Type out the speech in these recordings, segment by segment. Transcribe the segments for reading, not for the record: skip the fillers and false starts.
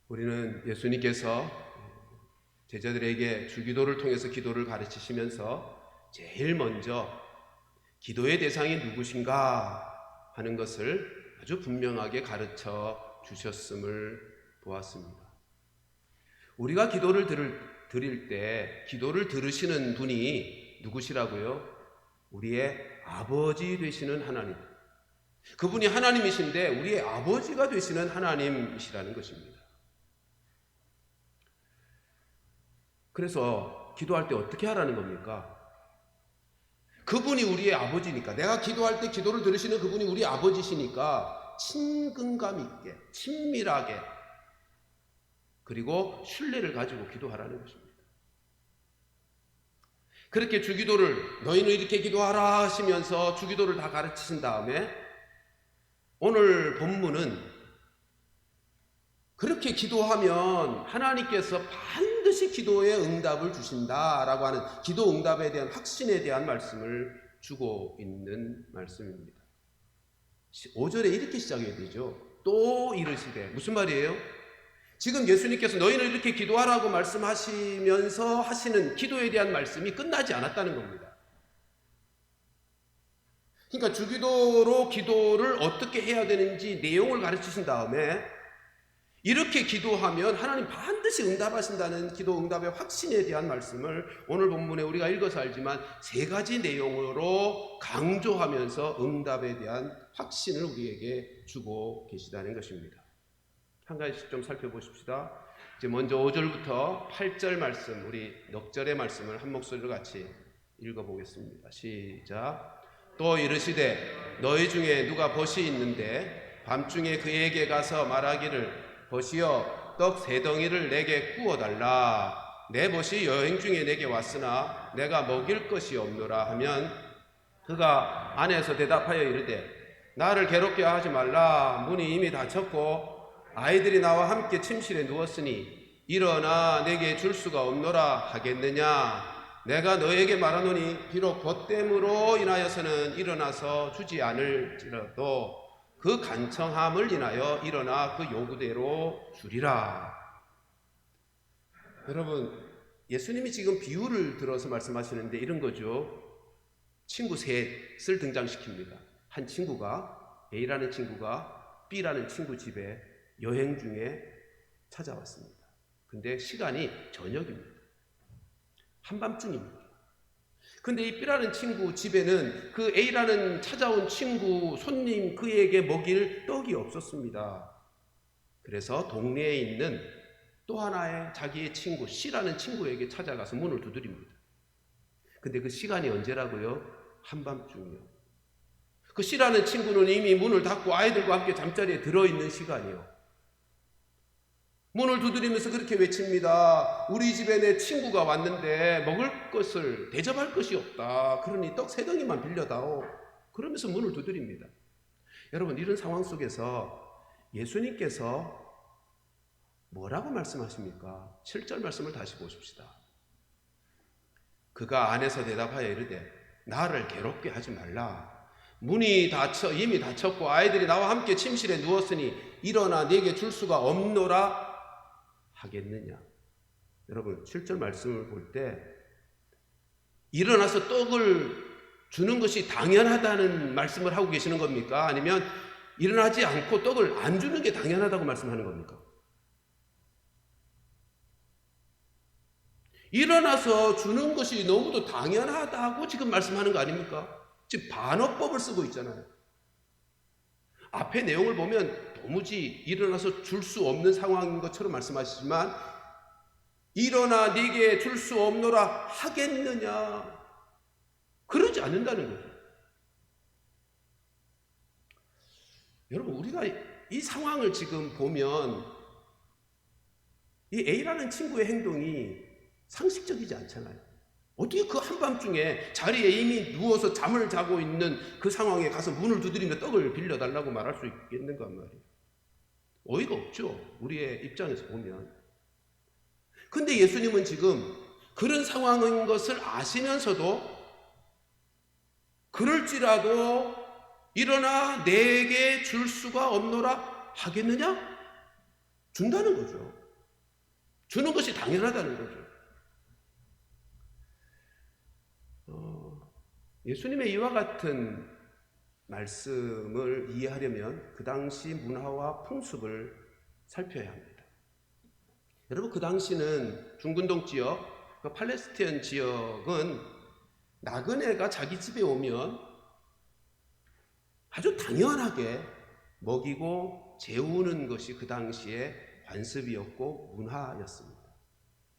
우리는 예수님께서 제자들에게 주기도를 통해서 기도를 가르치시면서 제일 먼저 기도의 대상이 누구신가 하는 것을 아주 분명하게 가르쳐 주셨음을 보았습니다. 우리가 기도를 드릴 때 기도를 들으시는 분이 누구시라고요? 우리의 아버지 되시는 하나님. 그분이 하나님이신데 우리의 아버지가 되시는 하나님이시라는 것입니다. 그래서 기도할 때 어떻게 하라는 겁니까? 그분이 우리의 아버지니까, 내가 기도할 때 기도를 들으시는 그분이 우리 아버지시니까 친근감 있게, 친밀하게, 그리고 신뢰를 가지고 기도하라는 것입니다. 그렇게 주기도를 너희는 이렇게 기도하라 하시면서 주기도를 다 가르치신 다음에 오늘 본문은 그렇게 기도하면 하나님께서 반드시 기도에 응답을 주신다라고 하는 기도 응답에 대한 확신에 대한 말씀을 주고 있는 말씀입니다. 5절에 이렇게 시작해야 되죠. 또 이르시되, 무슨 말이에요? 지금 예수님께서 너희는 이렇게 기도하라고 말씀하시면서 하시는 기도에 대한 말씀이 끝나지 않았다는 겁니다. 그러니까 주기도로 기도를 어떻게 해야 되는지 내용을 가르치신 다음에 이렇게 기도하면 하나님 반드시 응답하신다는 기도 응답의 확신에 대한 말씀을 오늘 본문에 우리가 읽어서 알지만 세 가지 내용으로 강조하면서 응답에 대한 확신을 우리에게 주고 계시다는 것입니다. 한 가지씩 좀 살펴보십시다. 이제 먼저 5절부터 8절 말씀, 우리 넉 절의 말씀을 한 목소리로 같이 읽어보겠습니다. 시작. 또 이르시되 너희 중에 누가 벗이 있는데 밤중에 그에게 가서 말하기를 벗이여 떡 3덩이를 내게 구워달라. 내 벗이 여행 중에 내게 왔으나 내가 먹일 것이 없노라 하면 그가 안에서 대답하여 이르되 나를 괴롭게 하지 말라. 문이 이미 닫혔고 아이들이 나와 함께 침실에 누웠으니 일어나 내게 줄 수가 없노라 하겠느냐. 내가 너에게 말하노니 비록 벗됨으로 인하여서는 일어나서 주지 않을지라도 그 간청함을 인하여 일어나 그 요구대로 주리라. 여러분, 예수님이 지금 비유를 들어서 말씀하시는데 이런 거죠. 친구 셋을 등장시킵니다. 한 친구가, A라는 친구가 B라는 친구 집에 여행 중에 찾아왔습니다. 근데 시간이 저녁입니다. 한밤중입니다. 근데 이 B라는 친구 집에는 그 A라는 찾아온 친구, 손님 그에게 먹일 떡이 없었습니다. 그래서 동네에 있는 또 하나의 자기의 친구 C라는 친구에게 찾아가서 문을 두드립니다. 근데 그 시간이 언제라고요? 한밤중이요. 그 C라는 친구는 이미 문을 닫고 아이들과 함께 잠자리에 들어있는 시간이요. 문을 두드리면서 그렇게 외칩니다. 우리 집에 내 친구가 왔는데 먹을 것을 대접할 것이 없다. 그러니 떡 3덩이만 빌려다오. 그러면서 문을 두드립니다. 여러분, 이런 상황 속에서 예수님께서 뭐라고 말씀하십니까? 7절 말씀을 다시 보십시다. 그가 안에서 대답하여 이르되 나를 괴롭게 하지 말라. 문이 이미 닫혔고 아이들이 나와 함께 침실에 누웠으니 일어나 내게 줄 수가 없노라 하겠느냐. 여러분, 7절 말씀을 볼 때 일어나서 떡을 주는 것이 당연하다는 말씀을 하고 계시는 겁니까? 아니면 일어나지 않고 떡을 안 주는 게 당연하다고 말씀하는 겁니까? 일어나서 주는 것이 너무도 당연하다고 지금 말씀하는 거 아닙니까? 지금 반어법을 쓰고 있잖아요. 앞에 내용을 보면 도무지 일어나서 줄 수 없는 상황인 것처럼 말씀하시지만 일어나 네게 줄 수 없노라 하겠느냐, 그러지 않는다는 거죠. 여러분, 우리가 이 상황을 지금 보면 이 A라는 친구의 행동이 상식적이지 않잖아요. 어떻게 그 한밤중에 자리에 이미 누워서 잠을 자고 있는 그 상황에 가서 문을 두드리며 떡을 빌려달라고 말할 수 있겠는가 말이에요. 어이가 없죠, 우리의 입장에서 보면. 근데 예수님은 지금 그런 상황인 것을 아시면서도 그럴지라도 일어나 내게 줄 수가 없노라 하겠느냐? 준다는 거죠. 주는 것이 당연하다는 거죠. 예수님의 이와 같은 말씀을 이해하려면 그 당시 문화와 풍습을 살펴야 합니다. 여러분, 그 당시는 중근동 지역, 그 팔레스타인 지역은 나그네가 자기 집에 오면 아주 당연하게 먹이고 재우는 것이 그 당시의 관습이었고 문화였습니다.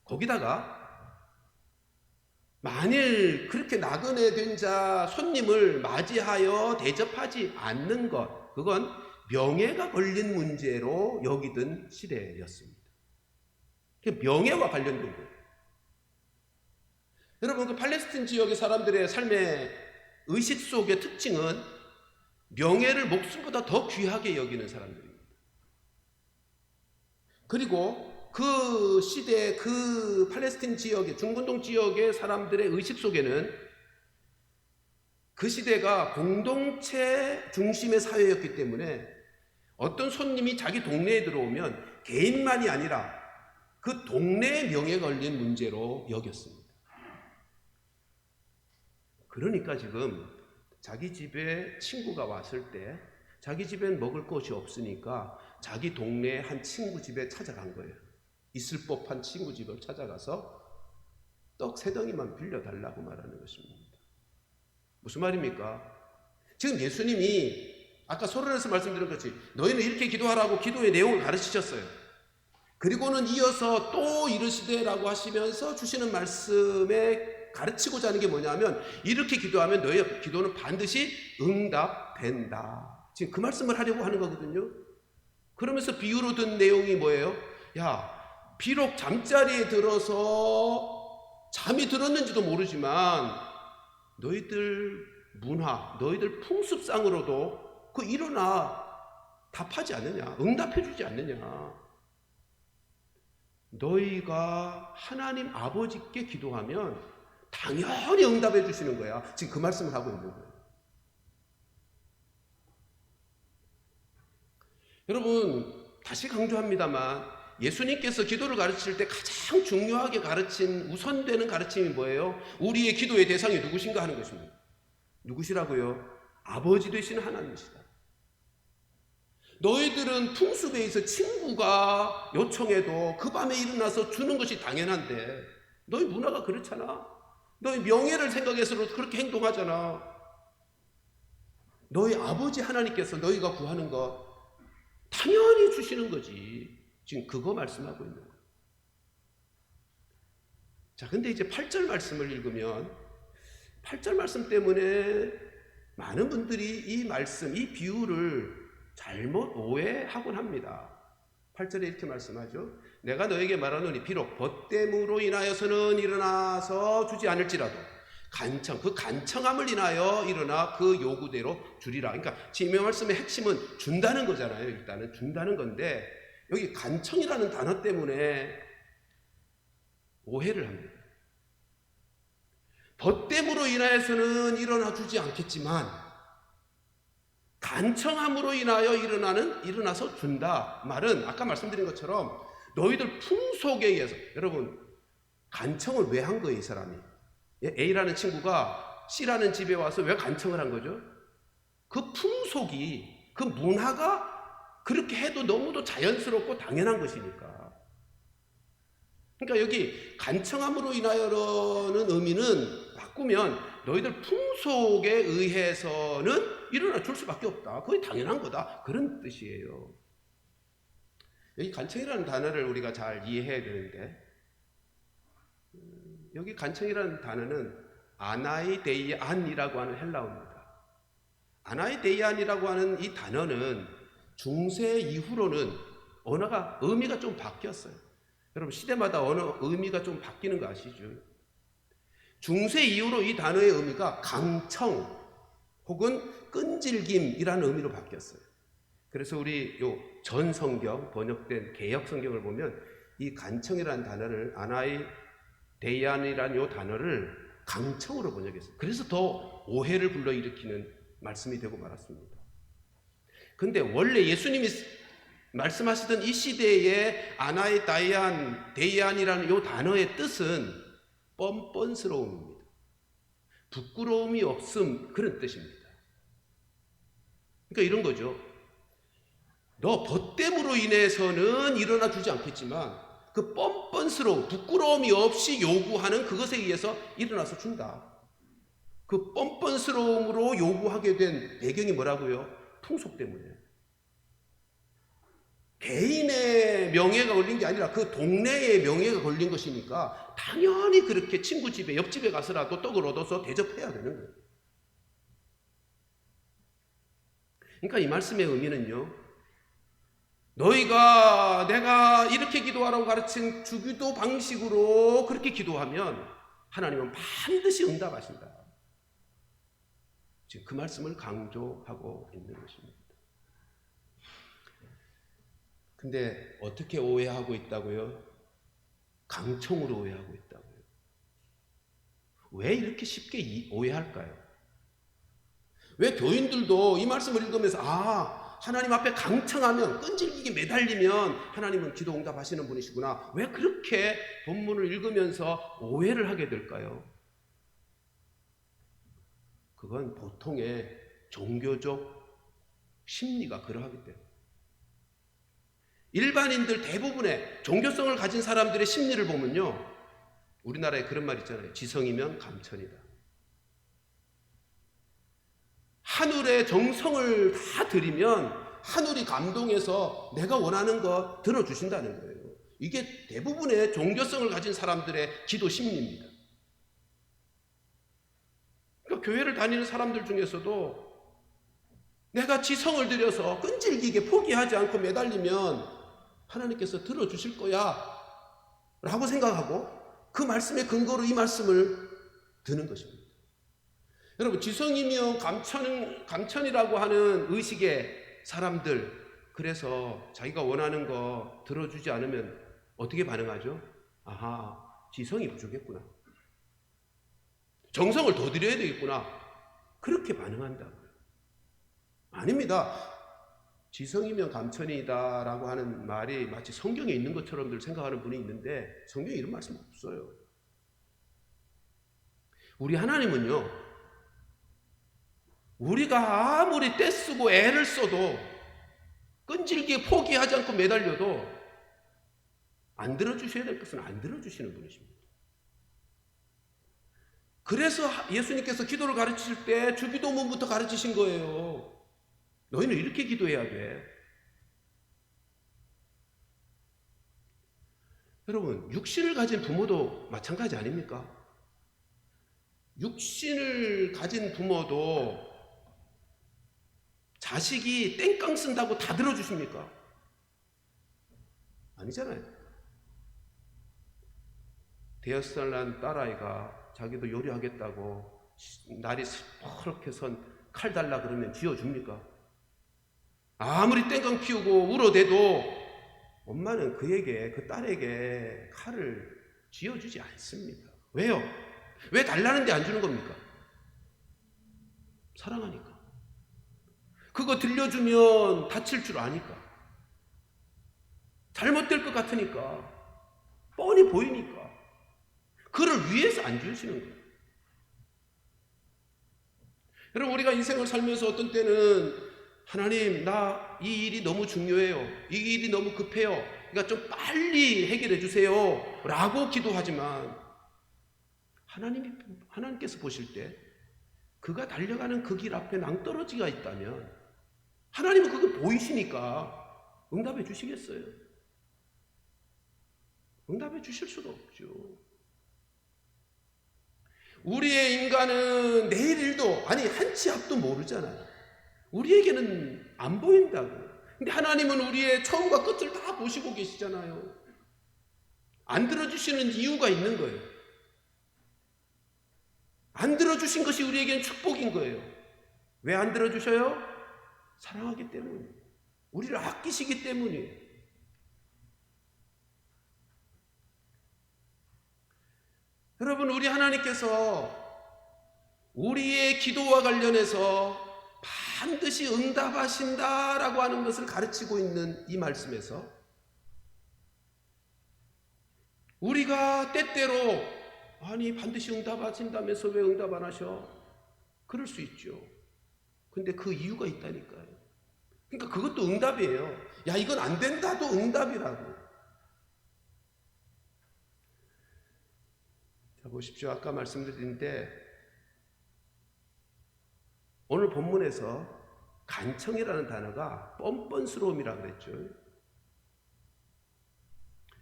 거기다가 만일 그렇게 나그네 된 자 손님을 맞이하여 대접하지 않는 것, 그건 명예가 걸린 문제로 여기던 시대였습니다. 명예와 관련된 거예요. 여러분, 그 팔레스타인 지역의 사람들의 삶의 의식 속의 특징은 명예를 목숨보다 더 귀하게 여기는 사람들입니다. 그리고 그 시대, 그 팔레스타인 지역의, 중근동 지역의 사람들의 의식 속에는 그 시대가 공동체 중심의 사회였기 때문에 어떤 손님이 자기 동네에 들어오면 개인만이 아니라 그 동네의 명예가 걸린 문제로 여겼습니다. 그러니까 지금 자기 집에 친구가 왔을 때 자기 집엔 먹을 것이 없으니까 자기 동네의 한 친구 집에 찾아간 거예요. 있을 법한 친구 집을 찾아가서 떡 3덩이만 빌려달라고 말하는 것입니다. 무슨 말입니까? 지금 예수님이 아까 소론에서 말씀드린 것이 너희는 이렇게 기도하라고 기도의 내용을 가르치셨어요. 그리고는 이어서 또 이르시되라고 하시면서 주시는 말씀에 가르치고자 하는 게 뭐냐면 이렇게 기도하면 너희의 기도는 반드시 응답된다. 지금 그 말씀을 하려고 하는 거거든요. 그러면서 비유로 든 내용이 뭐예요? 야, 비록 잠자리에 들어서 잠이 들었는지도 모르지만 너희들 문화, 너희들 풍습상으로도 그 일어나 답하지 않느냐, 응답해 주지 않느냐. 너희가 하나님 아버지께 기도하면 당연히 응답해 주시는 거야. 지금 그 말씀을 하고 있는 거예요. 여러분, 다시 강조합니다만 예수님께서 기도를 가르칠 때 가장 중요하게 가르친 우선되는 가르침이 뭐예요? 우리의 기도의 대상이 누구신가 하는 것입니다. 누구시라고요? 아버지 되시는 하나님이시다. 너희들은 풍습에 있어 친구가 요청해도 그 밤에 일어나서 주는 것이 당연한데 너희 문화가 그렇잖아. 너희 명예를 생각해서도 그렇게 행동하잖아. 너희 아버지 하나님께서 너희가 구하는 것 당연히 주시는 거지. 지금 그거 말씀하고 있는 거예요. 자, 근데 이제 8절 말씀을 읽으면 8절 말씀 때문에 많은 분들이 이 말씀, 이 비유를 잘못 오해하곤 합니다. 8절에 이렇게 말씀하죠. 내가 너에게 말하노니 비록 벗됨으로 인하여서는 일어나서 주지 않을지라도 간청, 그 간청함을 인하여 일어나 그 요구대로 주리라. 그러니까 지금 이 말씀의 핵심은 준다는 거잖아요. 일단은 준다는 건데 여기 간청이라는 단어 때문에 오해를 합니다. 벗됨으로 인하여서는 일어나 주지 않겠지만 간청함으로 인하여 일어나서 준다. 말은 아까 말씀드린 것처럼 너희들 풍속에 의해서, 여러분 간청을 왜 한 거예요, 이 사람이? A라는 친구가 C라는 집에 와서 왜 간청을 한 거죠? 그 풍속이, 그 문화가 그렇게 해도 너무도 자연스럽고 당연한 것이니까. 그러니까 여기 간청함으로 인하여라는 의미는 바꾸면 너희들 풍속에 의해서는 일어나 줄 수밖에 없다. 그게 당연한 거다. 그런 뜻이에요. 여기 간청이라는 단어를 우리가 잘 이해해야 되는데 여기 간청이라는 단어는 아나이데이안이라고 하는 헬라어입니다. 아나이데이안이라고 하는 이 단어는 중세 이후로는 언어가 의미가 좀 바뀌었어요. 여러분 시대마다 언어 의미가 좀 바뀌는 거 아시죠? 중세 이후로 이 단어의 의미가 강청 혹은 끈질김이라는 의미로 바뀌었어요. 그래서 우리 요 전 성경 번역된 개역 성경을 보면 이 간청이라는 단어를 아나이데이안이라는 요 단어를 강청으로 번역했어요. 그래서 더 오해를 불러일으키는 말씀이 되고 말았습니다. 근데 원래 예수님이 말씀하시던 이 시대의 아나의 데이안이라는 이 단어의 뜻은 뻔뻔스러움입니다. 부끄러움이 없음, 그런 뜻입니다. 그러니까 이런 거죠. 너 벗됨으로 인해서는 일어나 주지 않겠지만 그 뻔뻔스러움, 부끄러움이 없이 요구하는 그것에 의해서 일어나서 준다. 그 뻔뻔스러움으로 요구하게 된 배경이 뭐라고요? 풍속 때문에. 개인의 명예가 걸린 게 아니라 그 동네의 명예가 걸린 것이니까 당연히 그렇게 친구 집에, 옆집에 가서라도 떡을 얻어서 대접해야 되는 거예요. 그러니까 이 말씀의 의미는요, 너희가 내가 이렇게 기도하라고 가르친 주기도 방식으로 그렇게 기도하면 하나님은 반드시 응답하신다. 지금 그 말씀을 강조하고 있는 것입니다. 근데 어떻게 오해하고 있다고요? 강청으로 오해하고 있다고요. 왜 이렇게 쉽게 오해할까요? 왜 교인들도 이 말씀을 읽으면서 하나님 앞에 강청하면, 끈질기게 매달리면 하나님은 기도 응답하시는 분이시구나, 왜 그렇게 본문을 읽으면서 오해를 하게 될까요? 그건 보통의 종교적 심리가 그러하기 때문에. 일반인들 대부분의 종교성을 가진 사람들의 심리를 보면요, 우리나라에 그런 말 있잖아요. 지성이면 감천이다. 하늘의 정성을 다 드리면 하늘이 감동해서 내가 원하는 거 들어주신다는 거예요. 이게 대부분의 종교성을 가진 사람들의 기도 심리입니다. 그러니까 교회를 다니는 사람들 중에서도 내가 지성을 들여서 끈질기게 포기하지 않고 매달리면 하나님께서 들어주실 거야 라고 생각하고 그 말씀의 근거로 이 말씀을 드는 것입니다. 여러분, 지성이며 감천이라고 하는 의식의 사람들, 그래서 자기가 원하는 거 들어주지 않으면 어떻게 반응하죠? 지성이 부족했구나, 정성을 더 드려야 되겠구나, 그렇게 반응한다고요. 아닙니다. 지성이면 감천이다 라고 하는 말이 마치 성경에 있는 것처럼들 생각하는 분이 있는데 성경에 이런 말씀 없어요. 우리 하나님은요, 우리가 아무리 떼쓰고 애를 써도 끈질기게 포기하지 않고 매달려도 안 들어주셔야 될 것은 안 들어주시는 분이십니다. 그래서 예수님께서 기도를 가르치실 때 주기도문부터 가르치신 거예요. 너희는 이렇게 기도해야 돼. 여러분, 육신을 가진 부모도 마찬가지 아닙니까? 육신을 가진 부모도 자식이 땡깡 쓴다고 다 들어주십니까? 아니잖아요. 5살 난 딸아이가 자기도 요리하겠다고 날이 시퍼렇게 선 칼 달라 그러면 쥐어줍니까? 아무리 땡깡 피우고 울어대도 엄마는 그 딸에게 칼을 쥐어주지 않습니다. 왜요? 왜 달라는데 안 주는 겁니까? 사랑하니까. 그거 들려주면 다칠 줄 아니까. 잘못될 것 같으니까. 뻔히 보이니까. 그를 위해서 안 주시는 거예요. 여러분, 우리가 인생을 살면서 어떤 때는 하나님, 나 이 일이 너무 중요해요. 이 일이 너무 급해요. 그러니까 좀 빨리 해결해 주세요 라고 기도하지만 하나님께서 보실 때 그가 달려가는 그 길 앞에 낭떠러지가 있다면 하나님은 그걸 보이시니까 응답해 주시겠어요? 응답해 주실 수가 없죠. 우리의 인간은 내일 일도, 한 치 앞도 모르잖아요. 우리에게는 안 보인다고. 근데 하나님은 우리의 처음과 끝을 다 보시고 계시잖아요. 안 들어주시는 이유가 있는 거예요. 안 들어주신 것이 우리에게는 축복인 거예요. 왜 안 들어주셔요? 사랑하기 때문이에요. 우리를 아끼시기 때문이에요. 여러분, 우리 하나님께서 우리의 기도와 관련해서 반드시 응답하신다라고 하는 것을 가르치고 있는 이 말씀에서 우리가 때때로 아니 반드시 응답하신다면서 왜 응답 안 하셔? 그럴 수 있죠. 근데 그 이유가 있다니까요. 그러니까 그것도 응답이에요. 야, 이건 안 된다도 응답이라고. 자, 보십시오. 아까 말씀드렸는데 오늘 본문에서 간청이라는 단어가 뻔뻔스러움이라고 그랬죠.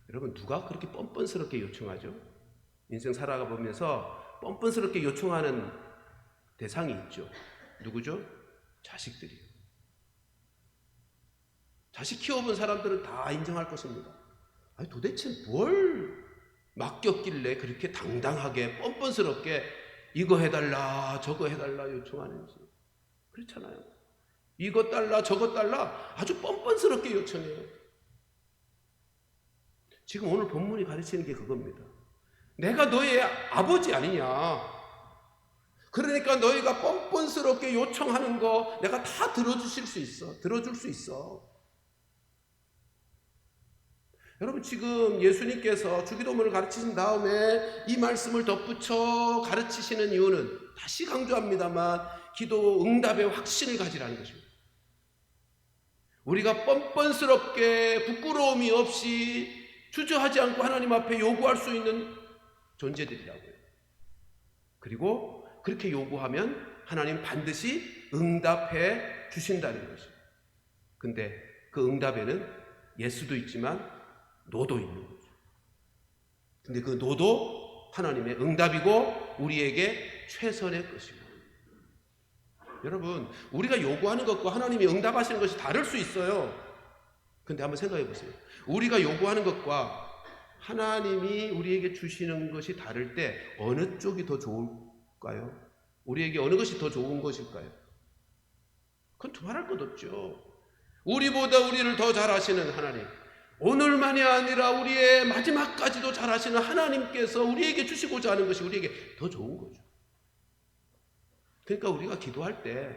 여러분, 누가 그렇게 뻔뻔스럽게 요청하죠? 인생 살아가 보면서 뻔뻔스럽게 요청하는 대상이 있죠. 누구죠? 자식들이요. 자식 키워본 사람들은 다 인정할 것입니다. 아니, 도대체 뭘 맡겼길래 그렇게 당당하게 뻔뻔스럽게 이거 해달라 저거 해달라 요청하는지. 그렇잖아요. 이것 달라 저것 달라 아주 뻔뻔스럽게 요청해요. 지금 오늘 본문이 가르치는 게 그겁니다. 내가 너의 아버지 아니냐. 그러니까 너희가 뻔뻔스럽게 요청하는 거 내가 다 들어주실 수 있어. 들어줄 수 있어. 여러분, 지금 예수님께서 주기도문을 가르치신 다음에 이 말씀을 덧붙여 가르치시는 이유는 다시 강조합니다만 기도 응답의 확신을 가지라는 것입니다. 우리가 뻔뻔스럽게 부끄러움이 없이 주저하지 않고 하나님 앞에 요구할 수 있는 존재들이라고요. 그리고 그렇게 요구하면 하나님 반드시 응답해 주신다는 것입니다. 근데 그 응답에는 예수도 있지만 노도 있는 거죠. 근데 그 노도 하나님의 응답이고 우리에게 최선의 것이고. 여러분, 우리가 요구하는 것과 하나님이 응답하시는 것이 다를 수 있어요. 근데 한번 생각해 보세요. 우리가 요구하는 것과 하나님이 우리에게 주시는 것이 다를 때 어느 쪽이 더 좋을까요? 우리에게 어느 것이 더 좋은 것일까요? 그건 두말할 것 없죠. 우리보다 우리를 더 잘 아시는 하나님, 오늘만이 아니라 우리의 마지막까지도 잘 아시는 하나님께서 우리에게 주시고자 하는 것이 우리에게 더 좋은 거죠. 그러니까 우리가 기도할 때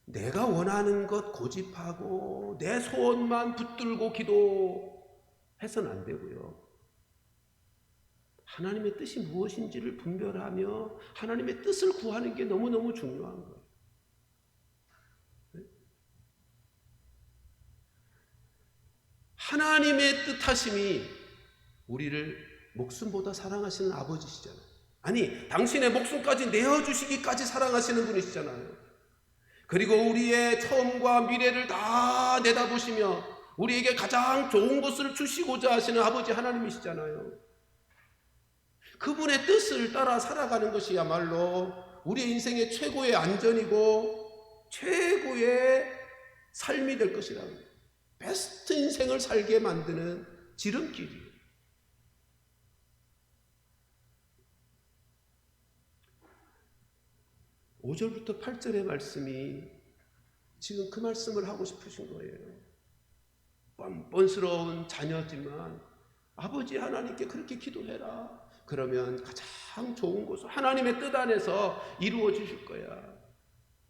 내가 원하는 것 고집하고 내 소원만 붙들고 기도해서는 안 되고요. 하나님의 뜻이 무엇인지를 분별하며 하나님의 뜻을 구하는 게 너무너무 중요한 거예요. 하나님의 뜻하심이 우리를 목숨보다 사랑하시는 아버지시잖아요. 아니, 당신의 목숨까지 내어주시기까지 사랑하시는 분이시잖아요. 그리고 우리의 처음과 미래를 다 내다보시며 우리에게 가장 좋은 것을 주시고자 하시는 아버지 하나님이시잖아요. 그분의 뜻을 따라 살아가는 것이야말로 우리의 인생의 최고의 안전이고 최고의 삶이 될 것이라고 합니다. 베스트 인생을 살게 만드는 지름길이에요. (5절부터) (8절의) 말씀이 지금 그 말씀을 하고 싶으신 거예요. 뻔뻔스러운 자녀지만 아버지 하나님께 그렇게 기도해라. 그러면 가장 좋은 것을 하나님의 뜻 안에서 이루어 주실 거야.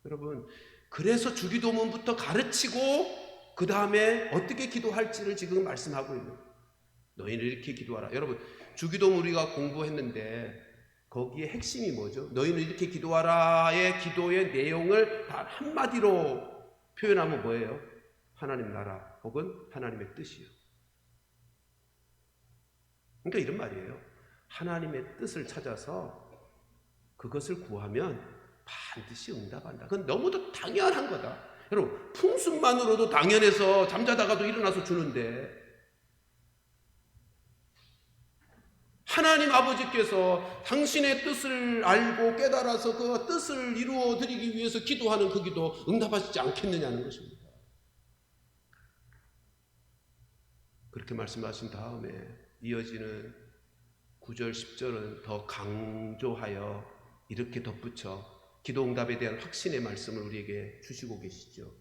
여러분, 그래서 주기도문부터 가르치고 그 다음에 어떻게 기도할지를 지금 말씀하고 있는 거예요. 너희는 이렇게 기도하라. 여러분, 주기도문 우리가 공부했는데 거기에 핵심이 뭐죠? 너희는 이렇게 기도하라의 기도의 내용을 단 한마디로 표현하면 뭐예요? 하나님 나라 혹은 하나님의 뜻이요. 그러니까 이런 말이에요. 하나님의 뜻을 찾아서 그것을 구하면 반드시 응답한다. 그건 너무도 당연한 거다. 여러분, 풍습만으로도 당연해서 잠자다가도 일어나서 주는데 하나님 아버지께서 당신의 뜻을 알고 깨달아서 그 뜻을 이루어 드리기 위해서 기도하는 그 기도 응답하시지 않겠느냐는 것입니다. 그렇게 말씀하신 다음에 이어지는 9절 10절은 더 강조하여 이렇게 덧붙여 기도 응답에 대한 확신의 말씀을 우리에게 주시고 계시죠.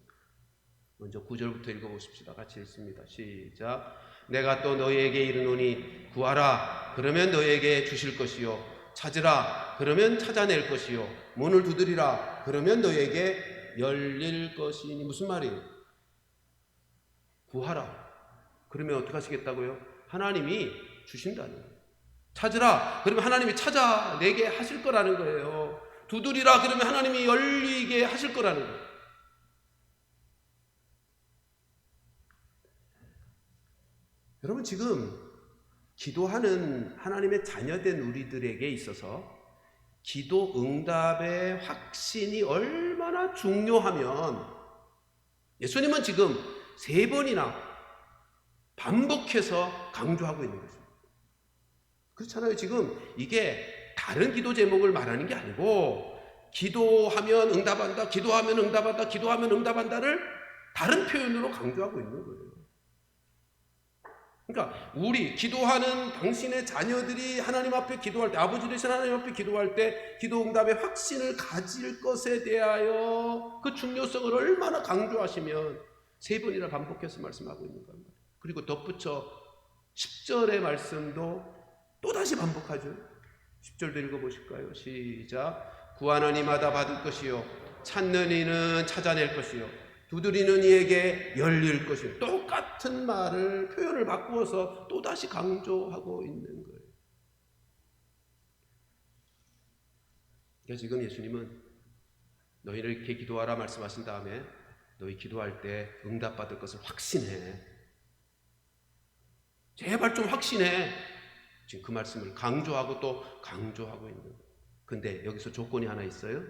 먼저 9절부터 읽어보십시다. 같이 읽습니다. 시작. 내가 또 너희에게 이르노니 구하라 그러면 너희에게 주실 것이요 찾으라 그러면 찾아낼 것이요 문을 두드리라 그러면 너에게 열릴 것이니. 무슨 말이에요? 구하라 그러면 어떻게 하시겠다고요? 하나님이 주신다는 거예요. 찾으라 그러면 하나님이 찾아내게 하실 거라는 거예요. 두드리라 그러면 하나님이 열리게 하실 거라는 거예요. 여러분, 지금 기도하는 하나님의 자녀된 우리들에게 있어서 기도 응답의 확신이 얼마나 중요하면 예수님은 지금 3번이나 반복해서 강조하고 있는 거죠. 그렇잖아요. 지금 이게 다른 기도 제목을 말하는 게 아니고 기도하면 응답한다, 기도하면 응답한다, 기도하면 응답한다를 다른 표현으로 강조하고 있는 거예요. 그러니까 우리 기도하는 당신의 자녀들이 하나님 앞에 기도할 때, 아버지 되신 하나님 앞에 기도할 때 기도 응답의 확신을 가질 것에 대하여 그 중요성을 얼마나 강조하시면 3번이나 반복해서 말씀하고 있는 겁니다. 그리고 덧붙여 10절의 말씀도 또다시 반복하죠. 10절도 읽어보실까요? 시작. 구하는 이마다 받을 것이요 찾는 이는 찾아낼 것이요 두드리는 이에게 열릴 것이요. 똑같은 말을 표현을 바꾸어서 또다시 강조하고 있는 거예요. 그러니까 지금 예수님은 너희를 이렇게 기도하라 말씀하신 다음에 너희 기도할 때 응답받을 것을 확신해. 제발 좀 확신해. 지금 그 말씀을 강조하고 또 강조하고 있는 거예요. 근데 여기서 조건이 하나 있어요.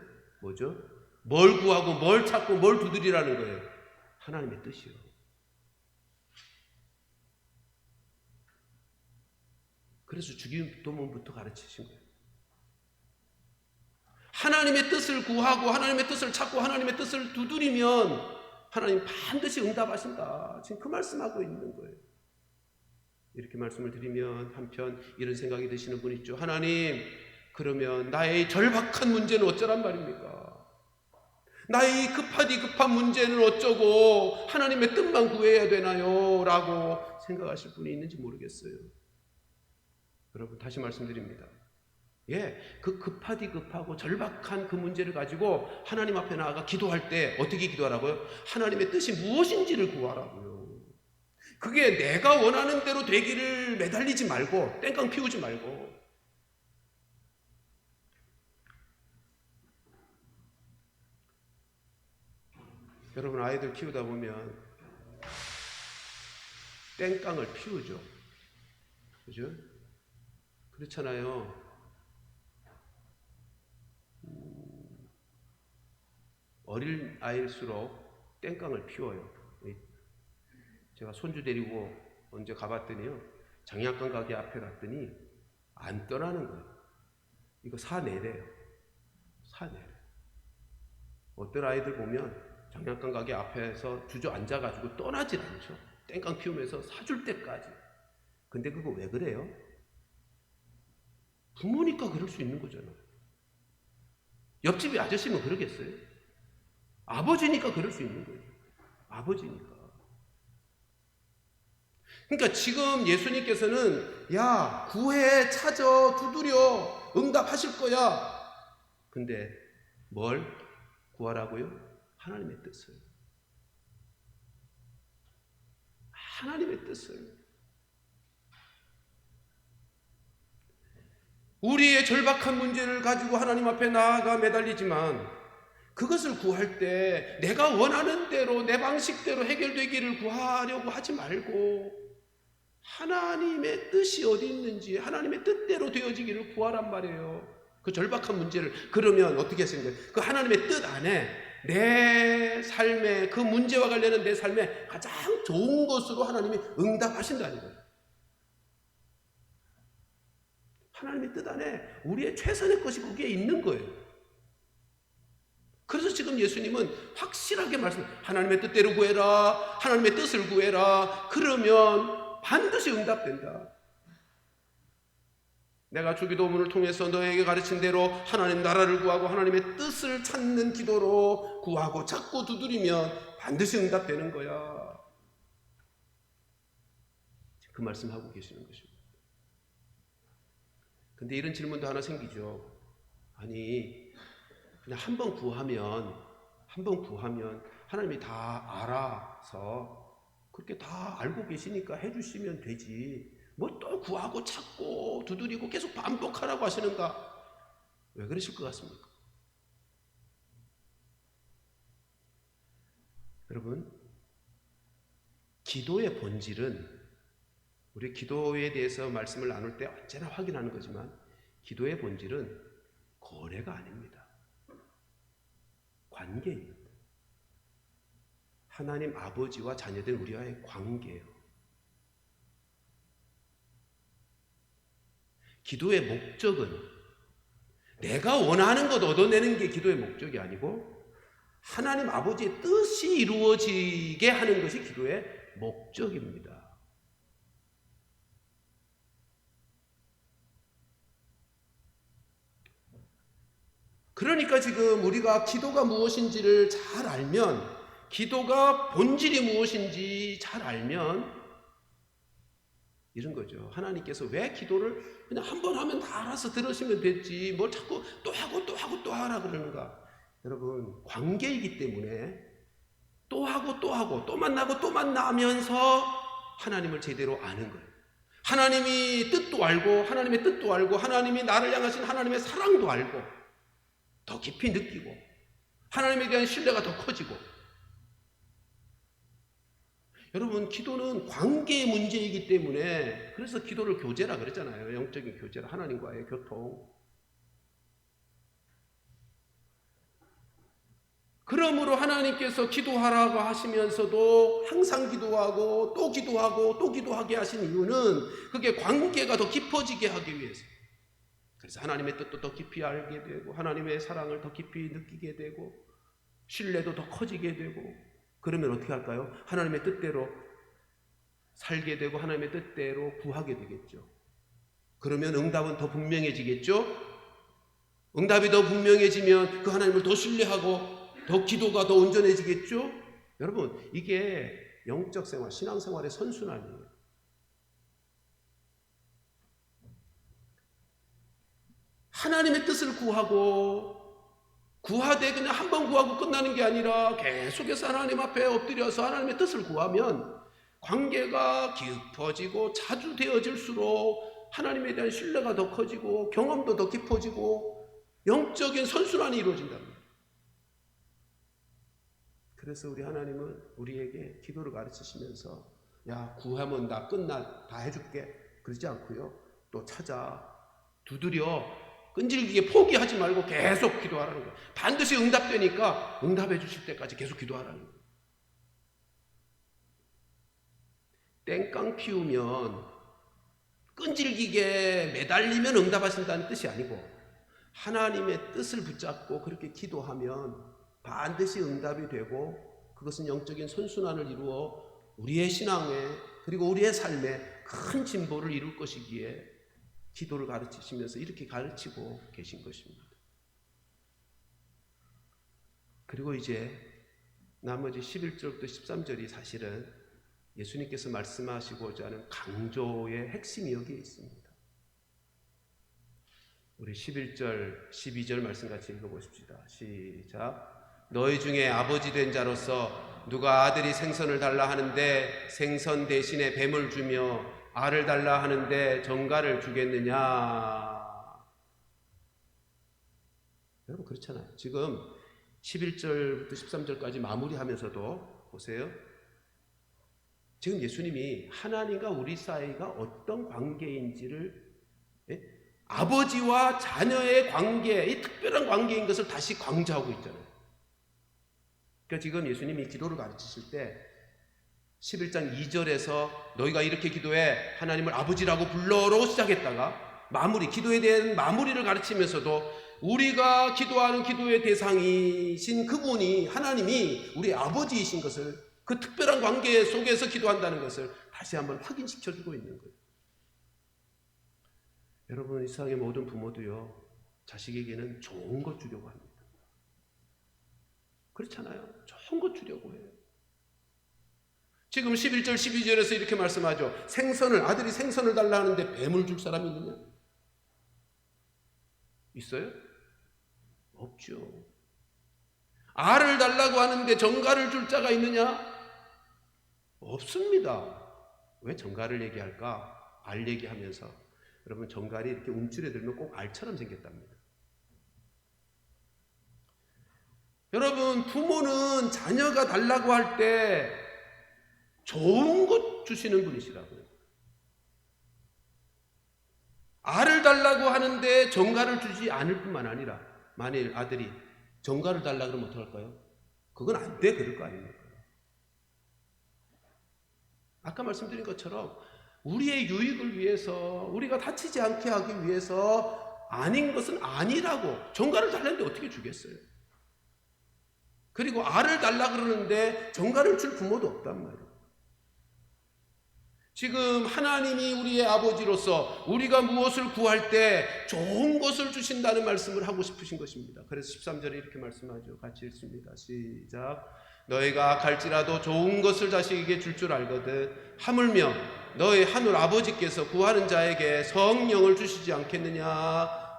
뭐죠? 뭘 구하고 뭘 찾고 뭘 두드리라는 거예요. 하나님의 뜻이요. 그래서 주기도문부터 가르치신 거예요. 하나님의 뜻을 구하고 하나님의 뜻을 찾고 하나님의 뜻을 두드리면 하나님 반드시 응답하신다. 지금 그 말씀하고 있는 거예요. 이렇게 말씀을 드리면 한편 이런 생각이 드시는 분 있죠. 하나님, 그러면 나의 절박한 문제는 어쩌란 말입니까? 나의 급한 문제는 어쩌고 하나님의 뜻만 구해야 되나요? 라고 생각하실 분이 있는지 모르겠어요. 여러분, 다시 말씀드립니다. 그 급하고 절박한 그 문제를 가지고 하나님 앞에 나아가 기도할 때 어떻게 기도하라고요? 하나님의 뜻이 무엇인지를 구하라고요. 그게 내가 원하는 대로 되기를 매달리지 말고 땡깡 피우지 말고. 여러분, 아이들 키우다 보면 땡깡을 피우죠. 그죠? 그렇잖아요. 어린 아이일수록 땡깡을 피워요. 제가 손주 데리고 언제 가봤더니요, 장난감 가게 앞에 갔더니 안 떠나는 거예요. 이거 사내래요. 사내래. 어떤 아이들 보면 장난감 가게 앞에서 주저앉아가지고 떠나질 않죠. 땡깡 피우면서 사줄 때까지. 근데 그거 왜 그래요? 부모니까 그럴 수 있는 거잖아요. 옆집이 아저씨면 그러겠어요? 아버지니까 그럴 수 있는 거예요. 아버지니까. 그러니까 지금 예수님께서는 야, 구해, 찾아, 두드려, 응답하실 거야. 근데 뭘 구하라고요? 하나님의 뜻을. 하나님의 뜻을. 우리의 절박한 문제를 가지고 하나님 앞에 나아가 매달리지만 그것을 구할 때 내가 원하는 대로 내 방식대로 해결되기를 구하려고 하지 말고 하나님의 뜻이 어디 있는지 하나님의 뜻대로 되어지기를 구하란 말이에요. 그 절박한 문제를. 그러면 어떻게 하시는 거예요? 그 하나님의 뜻 안에 내 삶에, 그 문제와 관련된 내 삶에 가장 좋은 것으로 하나님이 응답하신다는 거예요. 하나님의 뜻 안에 우리의 최선의 것이 거기에 있는 거예요. 그래서 지금 예수님은 확실하게 하나님의 뜻대로 구해라, 하나님의 뜻을 구해라. 그러면 반드시 응답된다. 내가 주기도문을 통해서 너에게 가르친 대로 하나님 나라를 구하고 하나님의 뜻을 찾는 기도로 구하고 찾고 두드리면 반드시 응답되는 거야. 그 말씀하고 계시는 것입니다. 근데 이런 질문도 하나 생기죠. 아니, 그냥 한 번 구하면 하나님이 다 알아서 그렇게 다 알고 계시니까 해주시면 되지. 뭐 또 구하고 찾고 두드리고 계속 반복하라고 하시는가? 왜 그러실 것 같습니까? 여러분, 기도의 본질은 우리 기도에 대해서 말씀을 나눌 때 언제나 확인하는 거지만 기도의 본질은 거래가 아닙니다. 관계입니다. 하나님 아버지와 자녀된 우리와의 관계예요. 기도의 목적은 내가 원하는 것 얻어내는 게 기도의 목적이 아니고 하나님 아버지의 뜻이 이루어지게 하는 것이 기도의 목적입니다. 그러니까 지금 우리가 기도가 무엇인지를 잘 알면, 기도가 본질이 무엇인지 잘 알면 이런 거죠. 하나님께서 왜 기도를 그냥 한 번 하면 다 알아서 들으시면 됐지 뭘 자꾸 또 하고 또 하고 또 하라 그러는가? 여러분, 관계이기 때문에 또 하고 또 하고 또 만나고 또 만나면서 하나님을 제대로 아는 거예요. 하나님이 뜻도 알고 하나님의 뜻도 알고 하나님이 나를 향하신 하나님의 사랑도 알고 더 깊이 느끼고 하나님에 대한 신뢰가 더 커지고. 여러분, 기도는 관계의 문제이기 때문에 그래서 기도를 교제라 그랬잖아요. 영적인 교제라, 하나님과의 교통. 그러므로 하나님께서 기도하라고 하시면서도 항상 기도하고 또 기도하고 또 기도하게 하신 이유는 그게 관계가 더 깊어지게 하기 위해서. 그래서 하나님의 뜻도 더 깊이 알게 되고 하나님의 사랑을 더 깊이 느끼게 되고 신뢰도 더 커지게 되고. 그러면 어떻게 할까요? 하나님의 뜻대로 살게 되고 하나님의 뜻대로 구하게 되겠죠. 그러면 응답은 더 분명해지겠죠? 응답이 더 분명해지면 그 하나님을 더 신뢰하고 더 기도가 더 온전해지겠죠? 여러분, 이게 영적 생활, 신앙생활의 선순환이에요. 하나님의 뜻을 구하되 그냥 한 번 구하고 끝나는 게 아니라 계속해서 하나님 앞에 엎드려서 하나님의 뜻을 구하면 관계가 깊어지고 자주 되어질수록 하나님에 대한 신뢰가 더 커지고 경험도 더 깊어지고 영적인 선순환이 이루어진답니다. 그래서 우리 하나님은 우리에게 기도를 가르치시면서 야, 구하면 나 다 해줄게 그러지 않고요. 또 찾아, 두드려, 끈질기게 포기하지 말고 계속 기도하라는 거예요. 반드시 응답되니까 응답해 주실 때까지 계속 기도하라는 거예요. 땡깡 피우면 끈질기게 매달리면 응답하신다는 뜻이 아니고 하나님의 뜻을 붙잡고 그렇게 기도하면 반드시 응답이 되고 그것은 영적인 선순환을 이루어 우리의 신앙에 그리고 우리의 삶에 큰 진보를 이룰 것이기에 기도를 가르치시면서 이렇게 가르치고 계신 것입니다. 그리고 이제 나머지 11절부터 13절이 사실은 예수님께서 말씀하시고자 하는 강조의 핵심이 여기에 있습니다. 우리 11절, 12절 말씀 같이 읽어보십시다. 시작. 너희 중에 아버지 된 자로서 누가 아들이 생선을 달라 하는데 생선 대신에 뱀을 주며 알을 달라 하는데 정갈을 주겠느냐? 여러분, 그렇잖아요. 지금 11절부터 13절까지 마무리하면서도 보세요. 지금 예수님이 하나님과 우리 사이가 어떤 관계인지를, 아버지와 자녀의 관계, 이 특별한 관계인 것을 다시 강조하고 있잖아요. 그러니까 지금 예수님이 기도를 가르치실 때 11장 2절에서 너희가 이렇게 기도해 하나님을 아버지라고 불러로 시작했다가 기도에 대한 마무리를 가르치면서도 우리가 기도하는 기도의 대상이신 그분이 하나님이 우리 아버지이신 것을, 그 특별한 관계 속에서 기도한다는 것을 다시 한번 확인시켜주고 있는 거예요. 여러분, 이 세상의 모든 부모도요, 자식에게는 좋은 것 주려고 합니다. 그렇잖아요. 좋은 것 주려고 해요. 지금 11절 12절에서 이렇게 말씀하죠. 아들이 생선을 달라 하는데 뱀을 줄 사람이 있느냐? 있어요? 없죠. 알을 달라고 하는데 정갈을 줄 자가 있느냐? 없습니다. 왜 정갈을 얘기할까? 알 얘기하면서. 여러분, 정갈이 이렇게 움츠려들면 꼭 알처럼 생겼답니다. 여러분, 부모는 자녀가 달라고 할 때 좋은 것 주시는 분이시라고요. 알을 달라고 하는데 정갈을 주지 않을 뿐만 아니라, 만일 아들이 정갈을 달라고 그러면 어떡할까요? 그건 안 돼, 그럴 거 아닙니까? 아까 말씀드린 것처럼 우리의 유익을 위해서, 우리가 다치지 않게 하기 위해서 아닌 것은 아니라고 정갈을 달라는데 어떻게 주겠어요? 그리고 알을 달라 그러는데 정갈을 줄 부모도 없단 말이에요. 지금 하나님이 우리의 아버지로서 우리가 무엇을 구할 때 좋은 것을 주신다는 말씀을 하고 싶으신 것입니다. 그래서 13절에 이렇게 말씀하죠. 같이 읽습니다. 시작. 너희가 갈지라도 좋은 것을 자식에게 줄 줄 알거든 하물며 너희 하늘 아버지께서 구하는 자에게 성령을 주시지 않겠느냐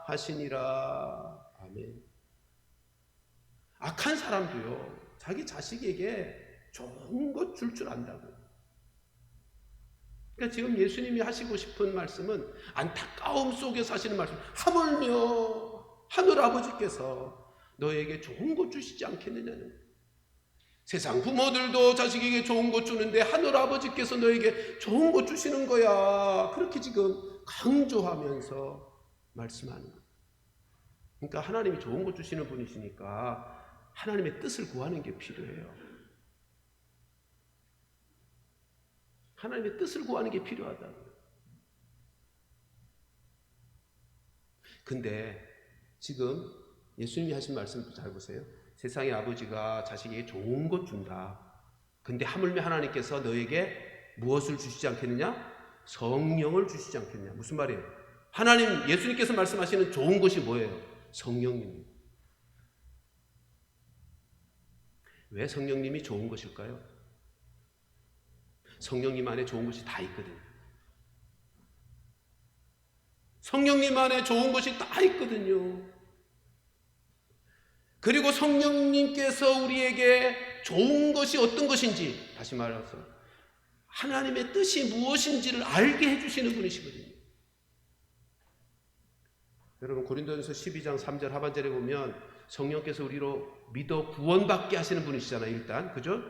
하시니라. 아멘. 악한 사람도요, 자기 자식에게 좋은 것 줄 줄 안다고요. 그러니까 지금 예수님이 하시고 싶은 말씀은 안타까움 속에서 하시는 말씀. 하물며 하늘 아버지께서 너에게 좋은 것 주시지 않겠느냐는 거예요. 세상 부모들도 자식에게 좋은 것 주는데 하늘 아버지께서 너에게 좋은 것 주시는 거야. 그렇게 지금 강조하면서 말씀하는 거예요. 그러니까 하나님이 좋은 것 주시는 분이시니까 하나님의 뜻을 구하는 게 필요해요. 하나님의 뜻을 구하는 게 필요하다고요. 근데 지금 예수님이 하신 말씀도 잘 보세요. 세상의 아버지가 자식에게 좋은 것 준다. 근데 하물며 하나님께서 너에게 무엇을 주시지 않겠느냐? 성령을 주시지 않겠느냐. 무슨 말이에요? 하나님, 예수님께서 말씀하시는 좋은 것이 뭐예요? 성령님입니다. 왜 성령님이 좋은 것일까요? 성령님 안에 좋은 것이 다 있거든요. 성령님 안에 좋은 것이 다 있거든요. 그리고 성령님께서 우리에게 좋은 것이 어떤 것인지, 다시 말해서 하나님의 뜻이 무엇인지를 알게 해주시는 분이시거든요. 여러분, 고린도전서 12장 3절 하반절에 보면 성령께서 우리로 믿어 구원받게 하시는 분이시잖아요. 일단 그죠?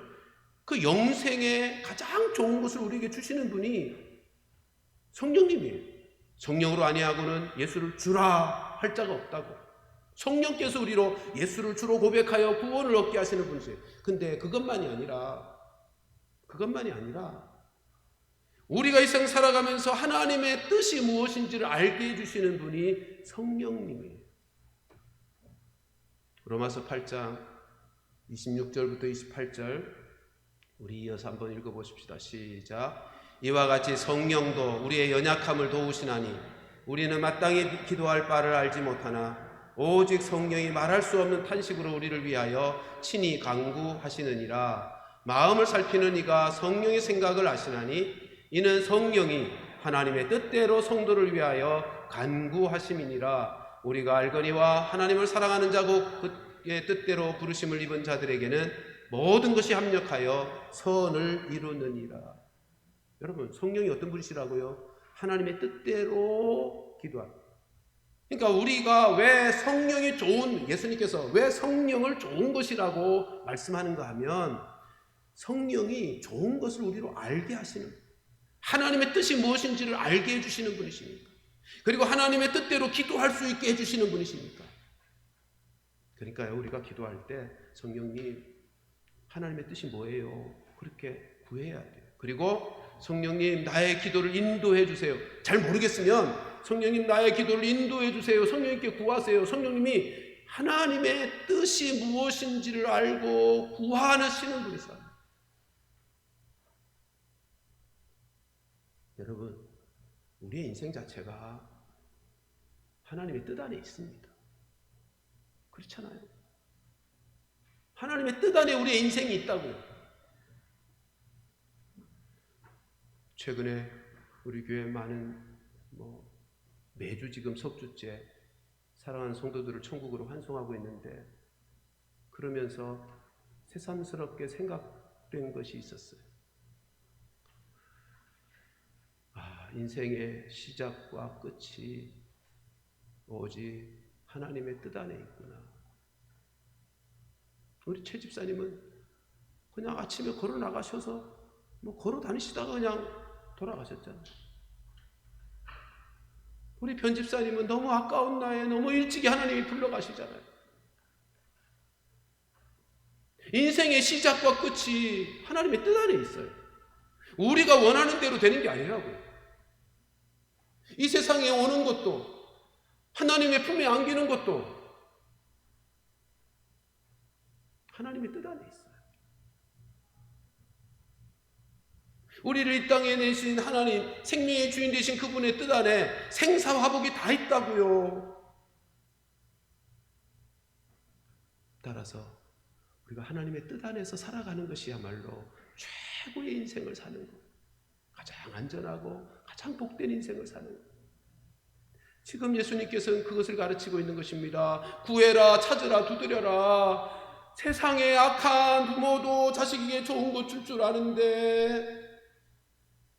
그 영생에 가장 좋은 것을 우리에게 주시는 분이 성령님이에요. 성령으로 아니하고는 예수를 주라 할 자가 없다고. 성령께서 우리로 예수를 주로 고백하여 구원을 얻게 하시는 분이세요. 근데 그것만이 아니라 우리가 이 생 살아가면서 하나님의 뜻이 무엇인지를 알게 해주시는 분이 성령님이에요. 로마서 8장 26절부터 28절 우리 이어서 한번 읽어보십시다. 시작. 이와 같이 성령도 우리의 연약함을 도우시나니 우리는 마땅히 기도할 바를 알지 못하나 오직 성령이 말할 수 없는 탄식으로 우리를 위하여 친히 간구하시느니라. 마음을 살피는 이가 성령의 생각을 아시나니 이는 성령이 하나님의 뜻대로 성도를 위하여 간구하심이니라. 우리가 알거니와 하나님을 사랑하는 자고 그의 뜻대로 부르심을 입은 자들에게는 모든 것이 합력하여 선을 이루느니라. 여러분, 성령이 어떤 분이시라고요? 하나님의 뜻대로 기도합니다. 그러니까 우리가 왜 성령이 좋은, 예수님께서 왜 성령을 좋은 것이라고 말씀하는가 하면 성령이 좋은 것을 우리로 알게 하시는, 하나님의 뜻이 무엇인지를 알게 해주시는 분이십니까? 그리고 하나님의 뜻대로 기도할 수 있게 해주시는 분이십니까? 그러니까요, 우리가 기도할 때 성령님, 하나님의 뜻이 뭐예요? 그렇게 구해야 돼요. 그리고 성령님, 나의 기도를 인도해 주세요. 잘 모르겠으면 성령님, 나의 기도를 인도해 주세요. 성령님께 구하세요. 성령님이 하나님의 뜻이 무엇인지를 알고 구하시는 분이세요. 여러분, 우리의 인생 자체가 하나님의 뜻 안에 있습니다. 그렇잖아요. 하나님의 뜻 안에 우리의 인생이 있다고요. 최근에 우리 교회 많은 매주 지금 석주째 사랑하는 성도들을 천국으로 환송하고 있는데, 그러면서 새삼스럽게 생각된 것이 있었어요. 인생의 시작과 끝이 오직 하나님의 뜻 안에 있구나. 우리 최 집사님은 그냥 아침에 걸어 나가셔서 걸어 다니시다가 그냥 돌아가셨잖아요. 우리 변 집사님은 너무 아까운 나이에 너무 일찍이 하나님이 불러가시잖아요. 인생의 시작과 끝이 하나님의 뜻 안에 있어요. 우리가 원하는 대로 되는 게 아니라고요. 이 세상에 오는 것도, 하나님의 품에 안기는 것도 하나님의 뜻 안에 있어요. 우리를 이 땅에 내신 하나님, 생명의 주인 되신 그분의 뜻 안에 생사화복이 다 있다고요. 따라서 우리가 하나님의 뜻 안에서 살아가는 것이야말로 최고의 인생을 사는 것, 가장 안전하고 가장 복된 인생을 사는 것. 지금 예수님께서는 그것을 가르치고 있는 것입니다. 구해라, 찾으라, 두드려라. 세상의 악한 부모도 자식에게 좋은 것 줄 줄 아는데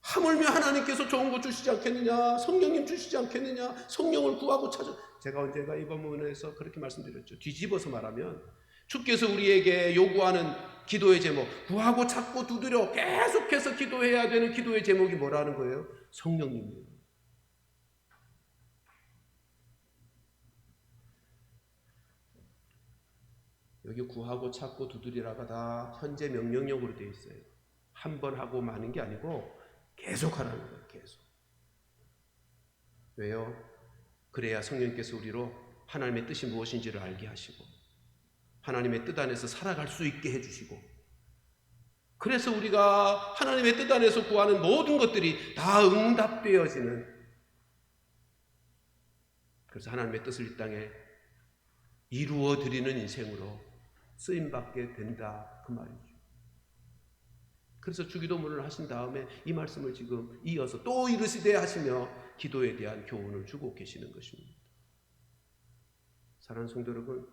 하물며 하나님께서 좋은 것 주시지 않겠느냐, 성령님 주시지 않겠느냐, 성령을 구하고 찾아. 제가 언젠가 이 본문에서 그렇게 말씀드렸죠. 뒤집어서 말하면 주께서 우리에게 요구하는 기도의 제목, 구하고 찾고 두드려 계속해서 기도해야 되는 기도의 제목이 뭐라는 거예요? 성령님이에요. 여기 구하고 찾고 두드리라가 다 현재 명령형으로 되어 있어요. 한 번 하고 마는 게 아니고 계속 하라는 거예요. 계속. 왜요? 그래야 성령님께서 우리로 하나님의 뜻이 무엇인지를 알게 하시고 하나님의 뜻 안에서 살아갈 수 있게 해주시고, 그래서 우리가 하나님의 뜻 안에서 구하는 모든 것들이 다 응답되어지는, 그래서 하나님의 뜻을 이 땅에 이루어드리는 인생으로 쓰임받게 된다, 그 말이죠. 그래서 주기도문을 하신 다음에 이 말씀을 지금 이어서 또 이르시되 하시며 기도에 대한 교훈을 주고 계시는 것입니다. 사랑하는 성도 여러분,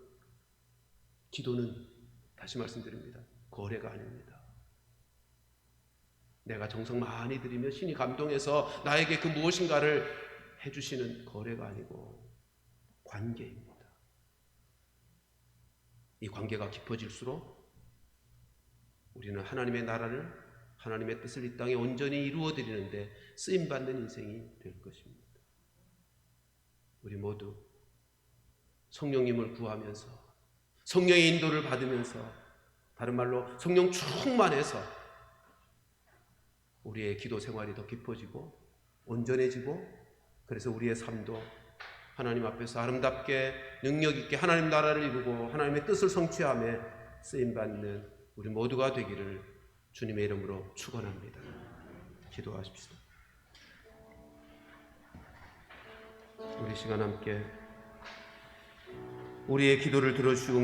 기도는 다시 말씀드립니다. 거래가 아닙니다. 내가 정성 많이 들이며 신이 감동해서 나에게 그 무엇인가를 해주시는 거래가 아니고 관계입니다. 이 관계가 깊어질수록 우리는 하나님의 나라를, 하나님의 뜻을 이 땅에 온전히 이루어드리는데 쓰임받는 인생이 될 것입니다. 우리 모두 성령님을 구하면서 성령의 인도를 받으면서, 다른 말로 성령 충만해서 우리의 기도 생활이 더 깊어지고 온전해지고, 그래서 우리의 삶도 하나님 앞에서 아름답게 능력 있게 하나님 나라를 이루고 하나님의 뜻을 성취하며 쓰임받는 우리 모두가 되기를 주님의 이름으로 축원합니다. 기도하십시다. 우리 시간 함께 우리의 기도를 들어주시고